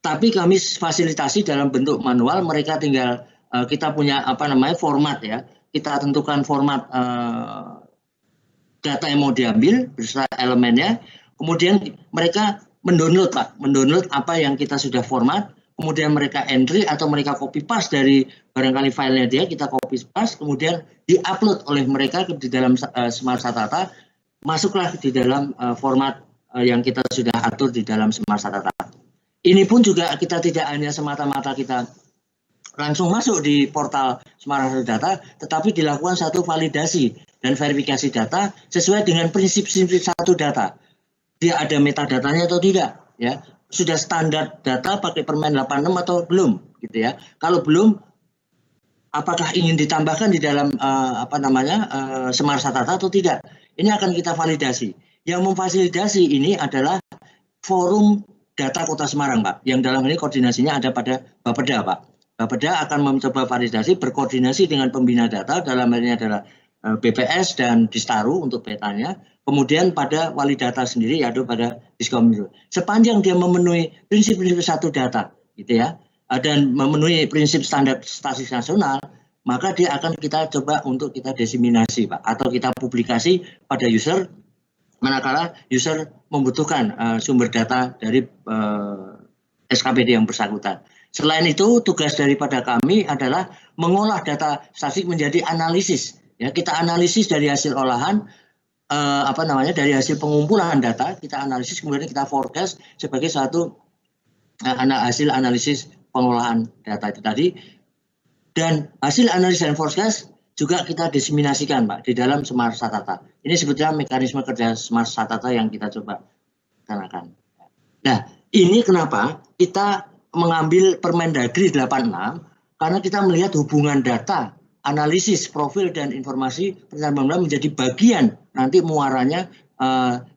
Tapi kami fasilitasi dalam bentuk manual, mereka tinggal kita punya format ya. Kita tentukan format data yang mau diambil beserta elemennya. Kemudian mereka mendownload Pak, mendownload apa yang kita sudah format. Kemudian mereka entry atau mereka copy paste dari barangkali filenya dia, kita copy paste, kemudian diupload oleh mereka di dalam Smart Satata, masuklah di dalam format yang kita sudah atur di dalam Smart Satata. Ini pun juga kita tidak hanya semata-mata kita langsung masuk di portal Smart Satata, tetapi dilakukan satu validasi dan verifikasi data sesuai dengan prinsip-prinsip satu data. Dia ada metadatanya atau tidak, ya. Sudah standar data pakai Permen 86 atau belum, gitu ya. Kalau belum, apakah ingin ditambahkan di dalam Smart Satata atau tidak? Ini akan kita validasi. Yang memfasilitasi ini adalah Forum Data Kota Semarang, Pak. Yang dalam ini koordinasinya ada pada Bapeda, Pak. Bapeda akan mencoba validasi, berkoordinasi dengan pembina data, dalam hal ini adalah BPS dan Distaru untuk petanya. Kemudian pada wali data sendiri, yaitu pada Diskominfo. Sepanjang dia memenuhi prinsip-prinsip satu data, gitu ya, dan memenuhi prinsip standar statistik nasional, maka dia akan kita coba untuk kita diseminasi, Pak, atau kita publikasi pada user, manakala user membutuhkan sumber data dari SKPD yang bersangkutan. Selain itu, tugas daripada kami adalah mengolah data statistik menjadi analisis. Ya, kita analisis dari hasil olahan, dari hasil pengumpulan data, kita analisis, kemudian kita forecast sebagai satu hasil analisis pengolahan data itu tadi. Dan hasil analisis dan forecast juga kita diseminasikan, Pak, di dalam Smart Satata. Ini sebetulnya mekanisme kerja Smart Satata yang kita coba laksanakan. Nah, ini kenapa kita mengambil Permendagri 86, karena kita melihat hubungan data, analisis, profil, dan informasi perencanaan menjadi bagian nanti muaranya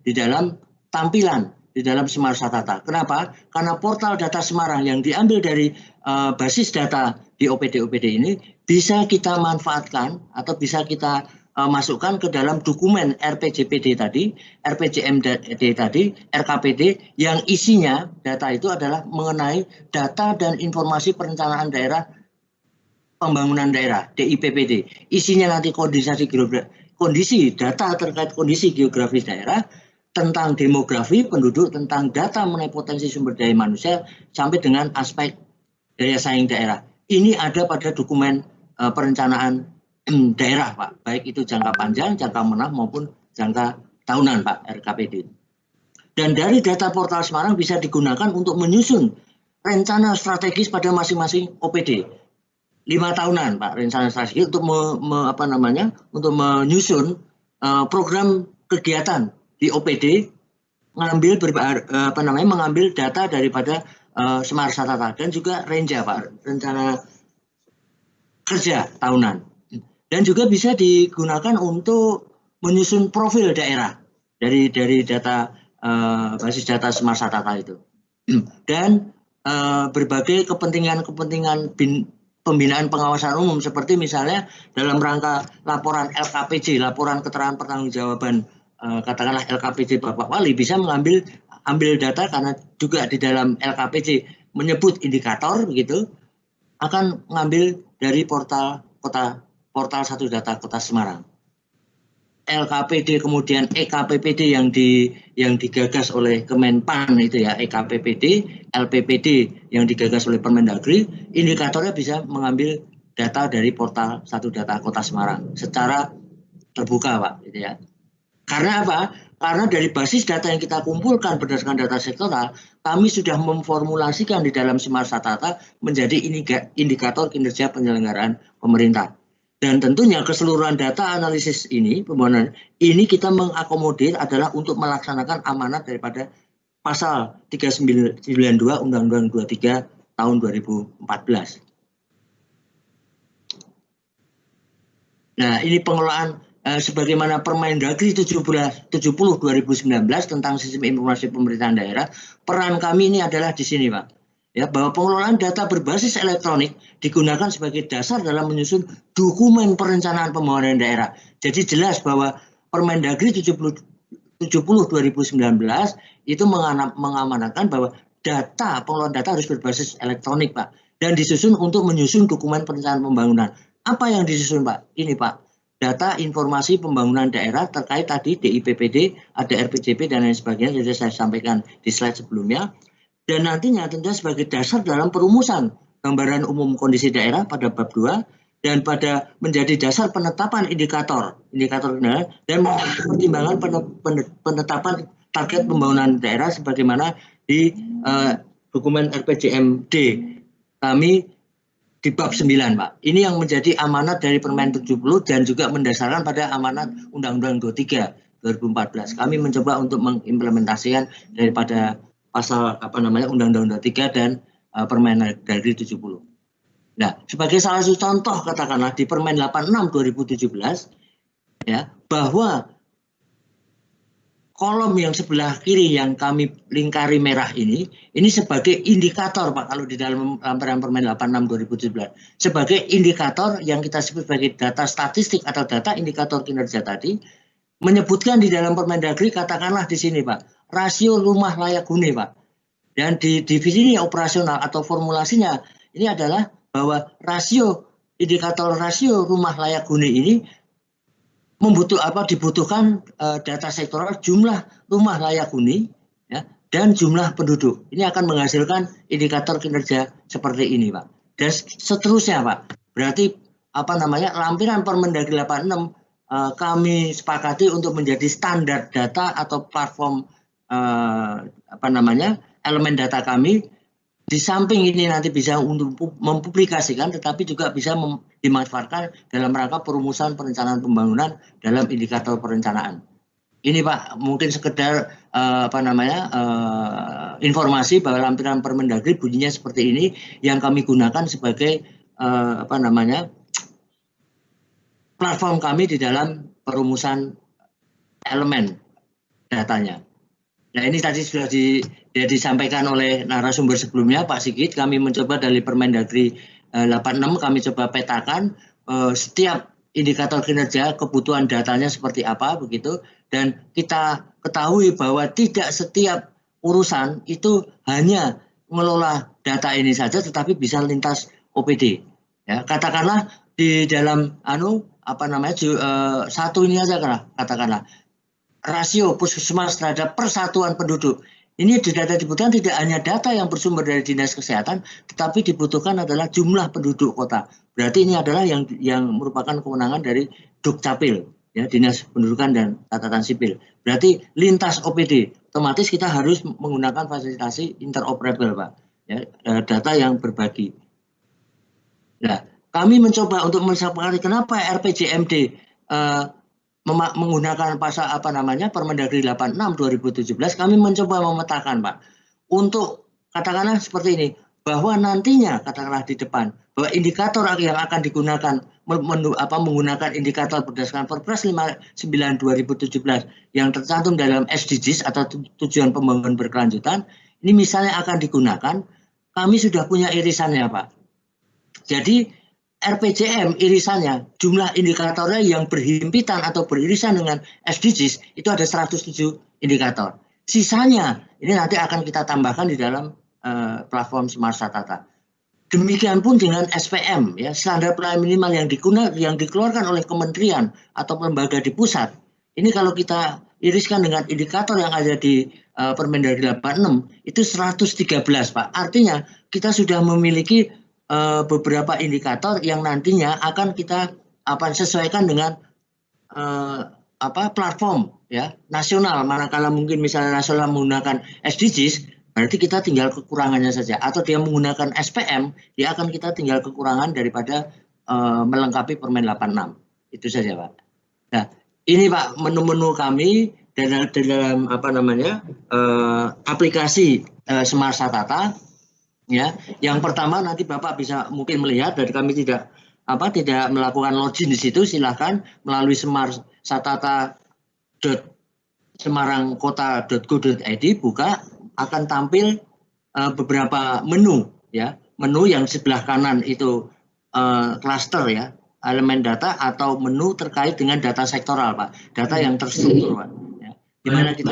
di dalam tampilan di dalam Smart Satata. Kenapa? Karena portal data Semarang yang diambil dari basis data di OPD-OPD ini bisa kita manfaatkan atau bisa kita masukkan ke dalam dokumen RPJPD tadi, RPJMD tadi, RKPD yang isinya data itu adalah mengenai data dan informasi perencanaan daerah pembangunan daerah, DIPPD. Isinya nanti kondisi data terkait kondisi geografis daerah, tentang demografi penduduk, tentang data mengenai potensi sumber daya manusia, sampai dengan aspek daya saing daerah. Ini ada pada dokumen perencanaan daerah, Pak. Baik itu jangka panjang, jangka menengah maupun jangka tahunan, Pak, RKPD. Dan dari data portal Semarang bisa digunakan untuk menyusun rencana strategis pada masing-masing OPD. 5 tahunan, Pak, rencana strategi untuk untuk menyusun program kegiatan di OPD, mengambil data daripada Smart Satata dan juga RENJA, Pak, rencana kerja tahunan. Dan juga bisa digunakan untuk menyusun profil daerah dari data basis data Smart Satata itu. Dan berbagai kepentingan pembinaan pengawasan umum, seperti misalnya dalam rangka laporan LKPJ, laporan keterangan pertanggungjawaban, katakanlah LKPJ Bapak Wali, bisa mengambil data karena juga di dalam LKPJ menyebut indikator begitu, akan mengambil dari portal satu data Kota Semarang. LKPD kemudian EKPPD yang digagas oleh Kemenpan itu ya, EKPPD, LPPD yang digagas oleh Permendagri, indikatornya bisa mengambil data dari portal satu data Kota Semarang secara terbuka, Pak, gitu ya. Karena apa? Karena dari basis data yang kita kumpulkan berdasarkan data sektoral, kami sudah memformulasikan di dalam Smart Satata menjadi indikator kinerja penyelenggaraan pemerintah. Dan tentunya keseluruhan data analisis ini, pembangunan ini kita mengakomodir adalah untuk melaksanakan amanat daripada pasal 392 Undang-Undang 23 tahun 2014. Nah, ini pengelolaan sebagaimana Permendagri 70 2019 tentang sistem informasi pemerintahan daerah. Peran kami ini adalah di sini, Pak. Ya, bahwa pengelolaan data berbasis elektronik digunakan sebagai dasar dalam menyusun dokumen perencanaan pembangunan daerah. Jadi jelas bahwa Permendagri 70 2019 itu mengamanatkan bahwa data, pengelolaan data harus berbasis elektronik, Pak. Dan disusun untuk menyusun dokumen perencanaan pembangunan. Apa yang disusun, Pak? Ini, Pak. Data informasi pembangunan daerah terkait tadi DIPPD, ada RPJP dan lain sebagainya, sudah saya sampaikan di slide sebelumnya. Dan nantinya tentunya sebagai dasar dalam perumusan gambaran umum kondisi daerah pada bab 2 dan pada menjadi dasar penetapan indikator dan pertimbangan penetapan target pembangunan daerah sebagaimana di dokumen RPJMD kami di bab 9, Pak. Ini yang menjadi amanat dari Permen 70 dan juga mendasarkan pada amanat Undang-Undang 23 2014. Kami mencoba untuk mengimplementasikan daripada pasal Undang-Undang 23 dan Permen dari 70. Nah, sebagai salah satu contoh katakanlah di Permen 86 2017 ya, bahwa kolom yang sebelah kiri yang kami lingkari merah ini sebagai indikator, Pak, kalau di dalam lampiran Permen 86 2017 sebagai indikator yang kita sebut sebagai data statistik atau data indikator kinerja tadi, menyebutkan di dalam Permendagri katakanlah di sini, Pak, rasio rumah layak huni, Pak. Dan di divisi ini operasional atau formulasinya ini adalah bahwa indikator rasio rumah layak huni ini dibutuhkan data sektoral jumlah rumah layak huni ya, dan jumlah penduduk. Ini akan menghasilkan indikator kinerja seperti ini, Pak. Dan seterusnya, Pak. Berarti lampiran Permendagri 86 kami sepakati untuk menjadi standar data atau platform elemen data kami. Di samping ini nanti bisa untuk mempublikasikan, tetapi juga bisa dimanfaatkan dalam rangka perumusan perencanaan pembangunan dalam indikator perencanaan. Ini, Pak, mungkin sekedar informasi bahwa lampiran Permendagri bunyinya seperti ini yang kami gunakan sebagai platform kami di dalam perumusan elemen datanya. Nah, ini tadi sudah disampaikan oleh narasumber sebelumnya, Pak Sigit. Kami mencoba dari Permendagri 86, kami coba petakan setiap indikator kinerja, kebutuhan datanya seperti apa, begitu. Dan kita ketahui bahwa tidak setiap urusan itu hanya mengelola data ini saja, tetapi bisa lintas OPD. Ya, katakanlah di dalam satu ini aja katakanlah. Rasio puskesmas terhadap persatuan penduduk. Ini data dibutuhkan tidak hanya data yang bersumber dari Dinas Kesehatan, tetapi dibutuhkan adalah jumlah penduduk kota. Berarti ini adalah yang merupakan kewenangan dari Dukcapil, ya, Dinas Pendudukan dan Catatan Sipil. Berarti lintas OPD, otomatis kita harus menggunakan fasilitasi interoperable, Pak. Ya, data yang berbagi. Nah, kami mencoba untuk mensepakati kenapa RPJMD menggunakan pasal Permendagri 86 2017, kami mencoba memetakan, Pak, untuk katakanlah seperti ini, bahwa nantinya katakanlah di depan bahwa indikator yang akan digunakan menggunakan indikator berdasarkan Perpres 59 2017 yang tercantum dalam SDGs atau tujuan pembangunan berkelanjutan, ini misalnya akan digunakan, kami sudah punya irisannya, Pak. Jadi RPJM irisannya, jumlah indikatornya yang berhimpitan atau beririsan dengan SDGs itu ada 107 indikator. Sisanya ini nanti akan kita tambahkan di dalam platform Smart Satata. Demikian pun dengan SPM, ya, standar pelayanan minimal yang dikeluarkan oleh kementerian atau lembaga di pusat. Ini kalau kita iriskan dengan indikator yang ada di Permendagri 86 itu 113, Pak. Artinya kita sudah memiliki beberapa indikator yang nantinya akan kita sesuaikan dengan platform, ya, nasional. Manakala mungkin misalnya nasional menggunakan SDGs, berarti kita tinggal kekurangannya saja. Atau dia menggunakan SPM, dia akan kita tinggal kekurangan daripada melengkapi Permen 86. Itu saja, Pak. Nah, ini, Pak, menu-menu kami dalam aplikasi Smart Satata. Ya, yang pertama nanti Bapak bisa mungkin melihat dari kami tidak melakukan login di situ, silahkan melalui smartsatata.semarangkota.go.id buka, akan tampil beberapa menu, ya, menu yang sebelah kanan itu klaster, ya, elemen data atau menu terkait dengan data sektoral, Pak, data yang terstruktur, Pak, ya, di mana kita